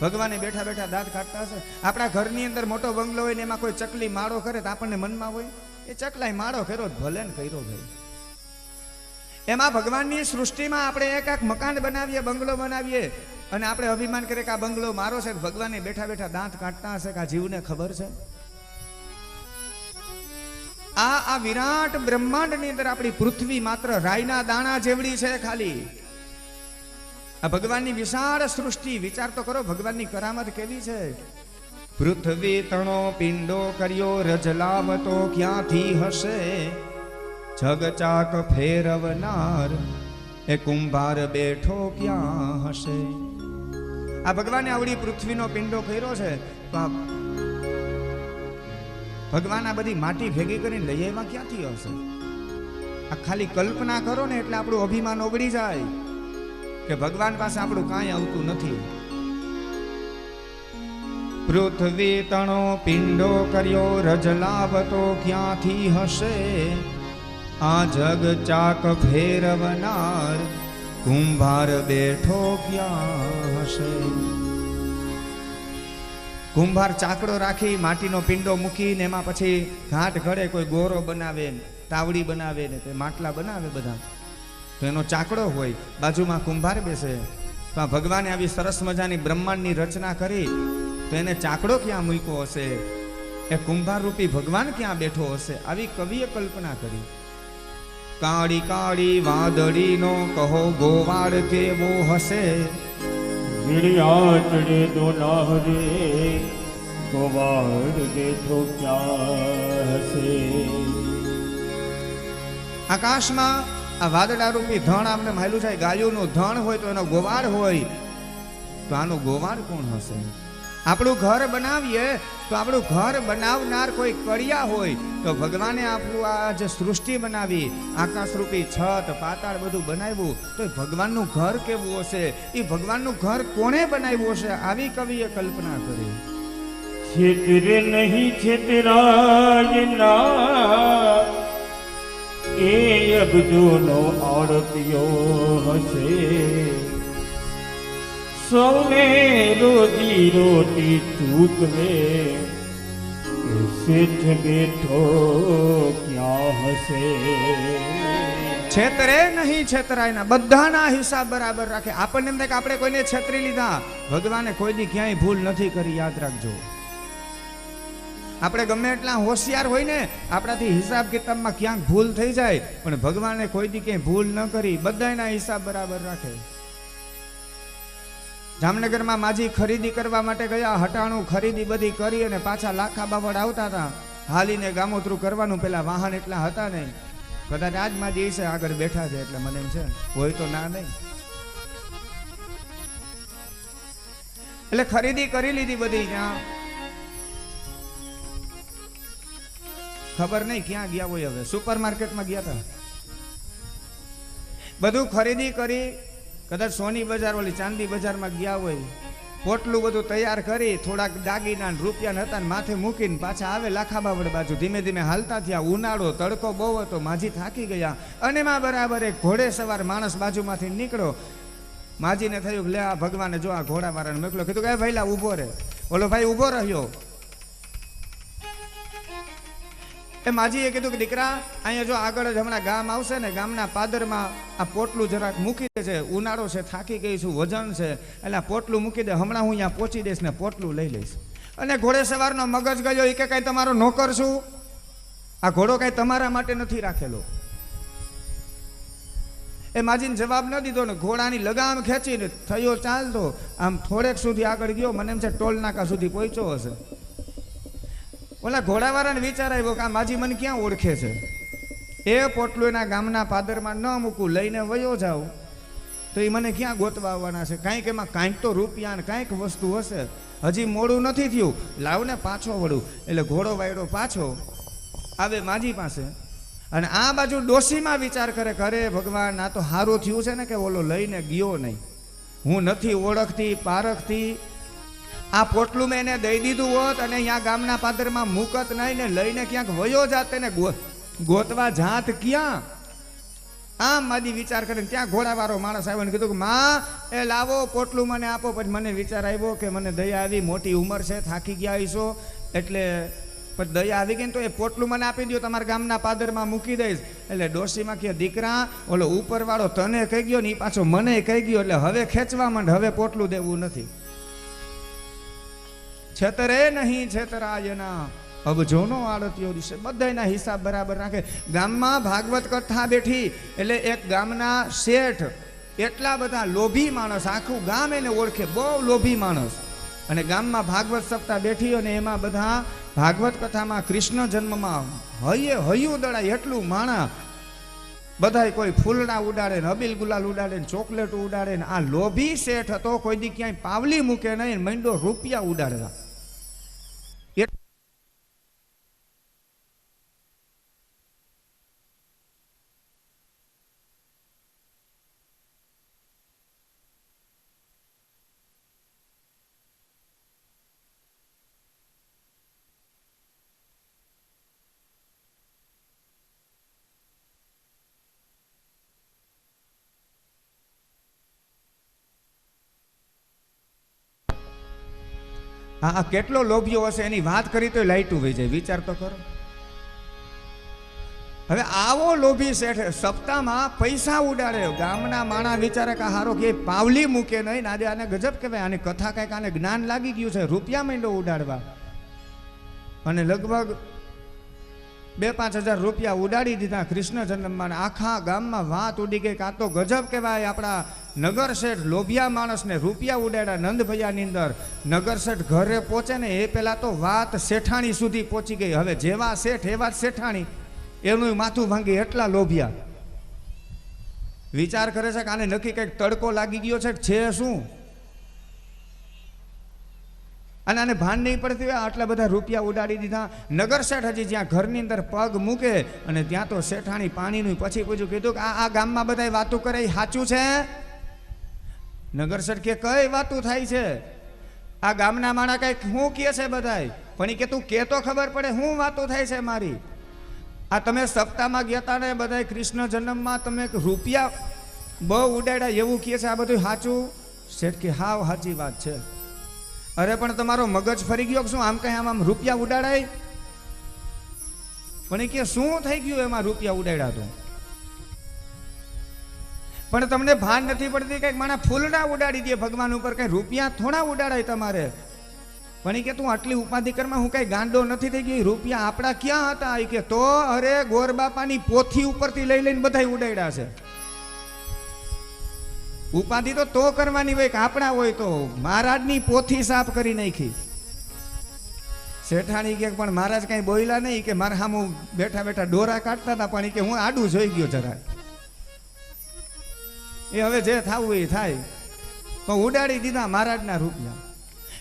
S2: ભગવાને બેઠા બેઠા દાંત કાઢતા હશે. આપણા ઘરની અંદર મોટો બંગલો હોય ને એમાં કોઈ ચકલી માળો કરે તો આપણને મનમાં હોય એ ચકલાય માળો કર્યો, ભલે ને કર્યો ભાઈ. એમાં ભગવાનની સૃષ્ટિમાં આપણે એક મકાન બનાવીએ, બંગલો બનાવીએ અને આપણે અભિમાન કરીએ કે આ બંગલો મારો છે. ભગવાને બેઠા બેઠા દાંત કાઢતા હશે કે આ જીવને ખબર છે. આ વિરાટ બ્રહ્માંડની અંદર આપણી પૃથ્વી માત્ર રાઈના દાણા જેવડી છે ખાલી. આ ભગવાનની વિશાળ સૃષ્ટિ વિચાર તો કરો, ભગવાનની કરામત કેવી છે. પૃથ્વી તણો પિંડો કર્યો, રજલાવતો ક્યાંથી હશે. જગચાક ફેરવનાર એ કુંભાર બેઠો ક્યાં હશે. આ ભગવાને આવડી પૃથ્વીનો પિંડો કર્યો છે. તો આ ભગવાન આ બધી માટી ભેગી કરીને લઈ આવ્યા ક્યાંથી હશે. આ ખાલી કલ્પના કરો ને એટલે આપણું અભિમાન ઓગળી જાય કે ભગવાન પાસે આપણું કાંઈ આવતું નથી. પૃથ્વી તણો પિંડો કર્યો રજલાવતો ક્યાંથી હશે? આ જગ ચાક ફેરવનાર કુંભાર બેઠો ક્યાં હશે? કુંભાર ચાકડો રાખી માટીનો પિંડો મૂકીને એમાં પછી ઘાટ ઘડે, કોઈ ગોરો બનાવે, તાવડી બનાવે ને તે માટલા બનાવે બધા, તો એનો ચાકડો હોય, બાજુમાં કુંભાર બેસે. તો આ ભગવાને આવી સરસ મજાની બ્રહ્માંડની રચના કરી, તો એને ચાકડો ક્યાં મૂક્યો હશે? એ કુંભાર રૂપી ભગવાન ક્યાં બેઠો હશે? આવી કવિએ કલ્પના કરી. કાળી કાળી વાદળીનો કહો ગોવાળ કેવો હશે?
S1: વીડિયાચડે દોનાહરે ગોવાળ બેઠો ક્યાં હશે?
S2: આકાશમાં આ વાદળા રૂપી ધણ આમને માયલું છે. ગાયોનું ધણ હોય તો એનો ગોવાળ હોય, તો આનો ગોવાળ કોણ હશે? આપણું ઘર બનાવીએ તો આપણું ઘર બનાવનાર કોઈ કડિયા હોય, તો ભગવાને આપણું આ જે સૃષ્ટિ બનાવી, આકાશરૂપી છત પાતાળ બધું બનાવ્યું, તો એ ભગવાનનું ઘર કેવું હશે? એ ભગવાનનું ઘર કોણે બનાવ્યું હશે? આવી કવિએ કલ્પના કરી.
S1: છેતરે નહીં છેતરાય ના, એ અબજોનો આડતિયો હશે. સૌને રોજી રોટી ચૂકવે, શેઠ બેઠો ક્યાં હશે?
S2: છેતરે નહીં છેતરાય ના, બધાના હિસાબ બરાબર રાખે. આપણને એમ થાય કે આપણે કોઈને છેતરી લીધા, ભગવાને કોઈ દી ક્યાંય ભૂલ નથી કરી. યાદ રાખજો, આપણે ગમે એટલા હોશિયાર હોય ને, આપણાથી હિસાબ કિતાબમાં ક્યાંક ભૂલ થઈ જાય, પણ ભગવાને કોઈ દી ક્યાંય ભૂલ ન કરી, બધાના હિસાબ બરાબર રાખે. જામનગરમાં માજી ખરીદી કરવા માટે ગયા, હટાણું ખરીદી બધી કરી અને પાછા લાખા બાવળ આવતા હતા. હાલીને ગામોતરું કરવાનું, પેલા વાહન એટલા હતા નહીં. કદાચ આજ માજી છે આગળ બેઠા છે એટલે મને એમ છે, હોય તો ના નહીં. એટલે ખરીદી કરી લીધી બધી. ત્યાં ખબર નહીં ક્યાં ગયા હોય. હવે સુપર માર્કેટમાં ગયા હતા, બધું ખરીદી કરી. કદાચ સોની બજાર ઓલી ચાંદી બજારમાં ગયા હોય, પોટલું બધું તૈયાર કરી, થોડાક દાગીના રૂપિયા હતા ને માથે મૂકીને પાછા આવે લાખાબાવડ બાજુ. ધીમે ધીમે હાલતા થયા. ઉનાળો તડકો બહુ હતો, માજી થાકી ગયા. અને માં બરાબર એક ઘોડે સવાર માણસ બાજુમાંથી નીકળો. માજીને થયું કે લે આ ભગવાને જો આ ઘોડાવાળાને મોકલો. કીધું કે ભાઈ લા ઊભો રહે. ઓલો ભાઈ ઊભો રહ્યો. એ માજીએ કીધું કે દીકરા, અહીંયા જો આગળ જ હમણાં ગામ આવશે ને, ગામના પાદરમાં આ પોટલું જરાક મૂકી દે છે. ઉનાળો છે, થાકી ગઈ છું, વજન છે, એટલે આ પોટલું મૂકી દે. હમણાં હું અહીંયા પહોંચી દઈશ ને પોટલું લઈ લઈશ. અને ઘોડે સવારનો મગજ ગયો, એ કે કાંઈ તમારો નોકર છું? આ ઘોડો કાંઈ તમારા માટે નથી રાખેલો. એ માજીને જવાબ ન દીધો ને ઘોડાની લગામ ખેંચીને થયો ચાલતો. આમ થોડેક સુધી આગળ ગયો, મને એમ છે ટોલ નાકા સુધી પહોંચ્યો હશે. ઓલા ઘોડાવાળાને વિચાર આવ્યો કે આ માજી મને ક્યાં ઓળખે છે? એ પોટલું એના ગામના પાદરમાં ન મૂકું, લઈને વયો જાઉં તો એ મને ક્યાં ગોતવા આવવાના છે? કાંઈક એમાં કાંઈક તો રૂપિયા ને કાંઈક વસ્તુ હશે. હજી મોડું નથી થયું, લાવને પાછો વળું. એટલે ઘોડો વાયડો પાછો આવે માજી પાસે. અને આ બાજુ ડોશીમાં વિચાર કરે, કરે ભગવાન, આ તો સારું થયું છે ને કે ઓલો લઈને ગયો નહીં. હું નથી ઓળખતી પારખતી, આ પોટલું મેં એને દઈ દીધું હોત અને અહીંયા ગામના પાદરમાં મૂકત નહીં ને લઈને ક્યાંક વયો જાત, એને ગોતવા જાત ક્યાં? આમ માજી વિચાર કરીને ત્યાં ઘોડાવાળો માણસ આવ્યો ને કીધું કે માં એ લાવો પોટલું મને આપો. પછી મને વિચાર આવ્યો કે મને દયા આવી, મોટી ઉંમર છે, થાકી ગયા હશો, એટલે પછી દયા આવી ગઈ ને તો એ પોટલું મને આપી દો, તમારા ગામના પાદરમાં મૂકી દઈશ. એટલે ડોશીમાં કે દીકરા, ઓલો ઉપરવાળો તને કહી ગયો ને એ પાછો મને કહી ગયો, એટલે હવે ખેંચવા માંડ, હવે પોટલું દેવું નથી. છેતરે નહીં છેતરાય ના, અબજોનો આડતિયો દિશે. બધાના હિસાબ બરાબર રાખે. ગામમાં ભાગવત કથા બેઠી એટલે એક ગામના શેઠ, એટલા બધા લોભી માણસ, આખું ગામ એને ઓળખે, બહુ લોભી માણસ. અને ગામમાં ભાગવત સપ્તાહ બેઠી અને એમાં બધા ભાગવત કથામાં કૃષ્ણ જન્મમાં હૈયું દળાય એટલું માણા. બધા કોઈ ફૂલડા ઉડાડે ને, અબીલ ગુલાલ ઉડાડે ને, ચોકલેટ ઉડાડે ને. આ લોભી શેઠ હતો, કોઈ દી ક્યાંય પાવલી મૂકે નહીં, મંડો રૂપિયા ઉડાડતા. આ કેટલો લોભિયો હશે એની વાત કરી તો લાઈટું વહી જાય. વિચાર તો કરો. હવે આવો લોભી શેઠ સપ્તાહમાં પૈસા ઉડાડે. ગામના માણા વિચારે કે હારો કે પાવલી મૂકે નહીં. આજે આને ગજબ કહેવાય. આની કથા કંઈક આને જ્ઞાન લાગી ગયું છે. રૂપિયા માંડો ઉડાડવા અને લગભગ 2-5 હજાર રૂપિયા ઉડાડી દીધા કૃષ્ણ જન્મમાં. આખા ગામમાં વાત ઉડી ગઈ. આ તો ગજબ કહેવાય. આપણા નગર શેઠ લોભિયા માણસને રૂપિયા ઉડાડ્યા નંદભૈયાની અંદર. નગર શેઠ ઘરે પહોંચે ને એ પહેલા તો વાત શેઠાણી સુધી પહોંચી ગઈ. હવે જેવા શેઠ એવા જ શેઠાણી. એનું માથું ભાંગી એટલા લોભિયા. વિચાર કરે છે કે આને નક્કી કંઈક તડકો લાગી ગયો છે શું? અને આને ભાન નહીં પડતી હોય આટલા બધા રૂપિયા ઉડાડી દીધા. નગર શેઠ હજી જ્યાં ઘરની અંદર પગ મૂકે અને ત્યાં તો શેઠાણી પાણીનું પછી પૂછ્યું કીધું કે આ ગામમાં બધા વાતો કરે એ સાચું છે? નગર શેઠ કે કઈ વાતું થાય છે? આ ગામના માણા કઈ શું કહે છે બધાય? પણ એ કે તું કે તો ખબર પડે શું વાતો થાય છે મારી. આ તમે સપ્તાહમાં ગયા હતા ને બધા કૃષ્ણ જન્મમાં તમે રૂપિયા બહુ ઉડાડ્યા એવું કહે છે. આ બધું સાચું? શેઠ કે હાવ સાચી વાત છે. અરે પણ તમારો મગજ ફરી ગયો શું? આમ કઈ આમ રૂપિયા ઉડાડાય? પણ એ કે શું થઈ ગયું એમાં રૂપિયા ઉડાડ્યા તો? પણ તમને ભાન નથી પડતી કઈક માણા ફૂલડા ઉડાડી દે ભગવાન ઉપર. કઈ રૂપિયા થોડા ઉડાડાય તમારે? પણ એ કે તું આટલી ઉપાધિ કરમાં હું કઈ ગાંડો નથી થઈ ગઈ. રૂપિયા આપણા ક્યાં હતા? એ કે તો અરે ગોર બાપાની પોથી ઉપરથી લઈ લઈને બધા ઉડાડ્યા છે. ઉપાધિ તો કરવાની હોય કે આપણા હોય તો. મહારાજની પોથી સાફ કરી નાખી. શેઠાણી કે પણ મહારાજ કઈ બોલ્યા નહીં કે મારા સામું બેઠા બેઠા ડોરા કાઢતા હતા. પણ કે હું આડું જોઈ ગયો જરા. એ હવે જે થવું એ થાય. પણ ઉડાડી દીધા મહારાજના રૂપિયા.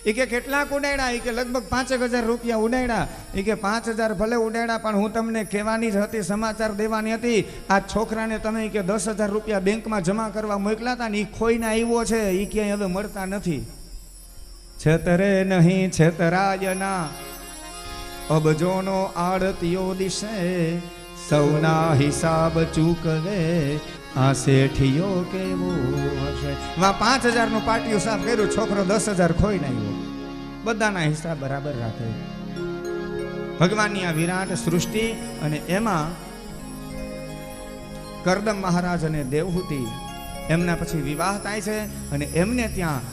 S2: એ કે કેટલાક ઉડાડ્યા? એ કે લગભગ 5,000 રૂપિયા ઉડાડ્યા. એ કે 5,000 ભલે ઉડાડ્યા પણ હું તમને કહેવાની જ હતી, સમાચાર દેવાની હતી. આ છોકરાને તમે કે 10,000 રૂપિયા બેંકમાં જમા કરવા મોકલ્યા હતા ને એ ખોઈને આવ્યો છે. એ ક્યાંય હવે મળતા નથી. છેતરે નહીં છેતરાયના અબજોનો આડતીઓ દિશે સૌના હિસાબ ચૂકવે આ શેઠિયો કેવો હશે. વા 5,000 નું પાટિયું સાફ કર્યું. છોકરો 10,000 ખોઈ નાખ્યો. બધાના હિસાબ બરાબર રાખે. ભગવાનની આ વિરાટ સૃષ્ટિ અને એમાં કરદમ મહારાજ અને દેવહૂતિ એમના પછી વિવાહ થાય છે અને એમને ત્યાં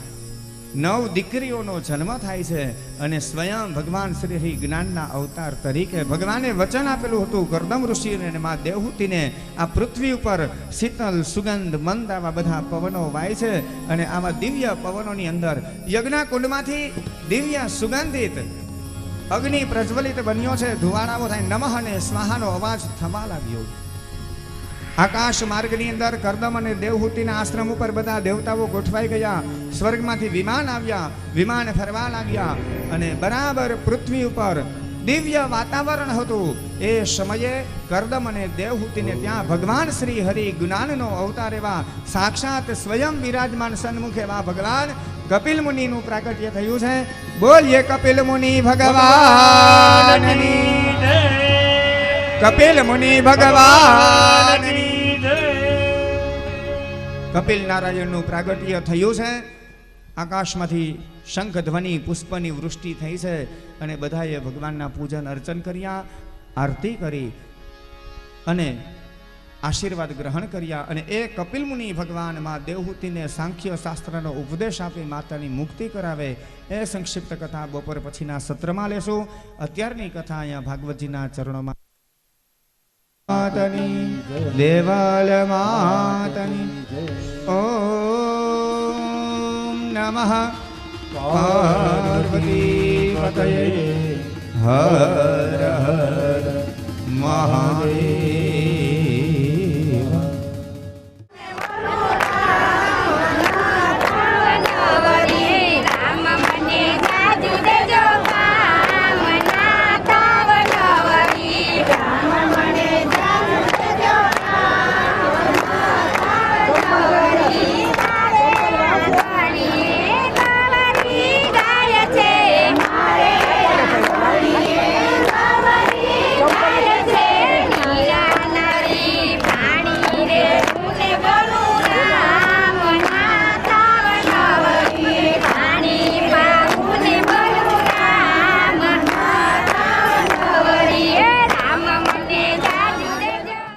S2: 9 દીકરીઓનો જન્મ થાય છે. અને સ્વયં ભગવાન શ્રી હરિ જ્ઞાનના અવતાર તરીકે ભગવાને વચન આપેલું હતું કરદમ ઋષિને અને મા દેવહૂતિને આ પૃથ્વી ઉપર શીતલ સુગંધ મંદ આવા બધા પવનો વાય છે. અને આવા દિવ્ય પવનોની અંદર યજ્ઞ કુંડમાંથી દિવ્ય સુગંધિત અગ્નિ પ્રજ્વલિત બન્યો છે. ધુવાડાઓ થાય નમઃ અને સ્વાહાનો અવાજ થવા લાગ્યો. આકાશ માર્ગની અંદર કરદમ અને દેવહૂતિના આશ્રમ ઉપર બધા દેવતાઓ ગોઠવાઈ ગયા. સ્વર્ગમાંથી વિમાન આવ્યા. વિમાન ફરવા લાગ્યા અને બરાબર પૃથ્વી ઉપર દિવ્ય વાતાવરણ હતું. એ સમયે કરદમ અને દેવહૂતિને ત્યાં ભગવાન શ્રી હરિ જ્ઞાનનો અવતાર એવા સાક્ષાત સ્વયં બિરાજમાન સન્મુખ એવા ભગવાન કપિલ મુનિનું પ્રાગટ્ય થયું છે. બોલીએ કપિલ મુનિ ભગવાનની જય. કપિલ મુનિ ભગવાનની જય. કપિલ નારાયણનું પ્રાગટ્ય થયું છે. આકાશમાંથી શંખ ધ્વનિ પુષ્પની વૃષ્ટિ થઈ છે અને બધાએ ભગવાનના પૂજન અર્ચન કર્યા, આરતી કરી અને આશીર્વાદ ગ્રહણ કર્યા. અને એ કપિલ મુનિ ભગવાન માં દેવહૂતિને સાંખ્ય શાસ્ત્રનો ઉપદેશ આપી માતાની મુક્તિ કરાવે એ સંક્ષિપ્ત કથા બપોર પછીના સત્રમાં લેશું. અત્યારની કથા અહીંયા ભાગવતજીના ચરણોમાં માતની દેવાલ માતની ઓમ નમઃ પાર્વતી પતયે હર હર મહાદેવ.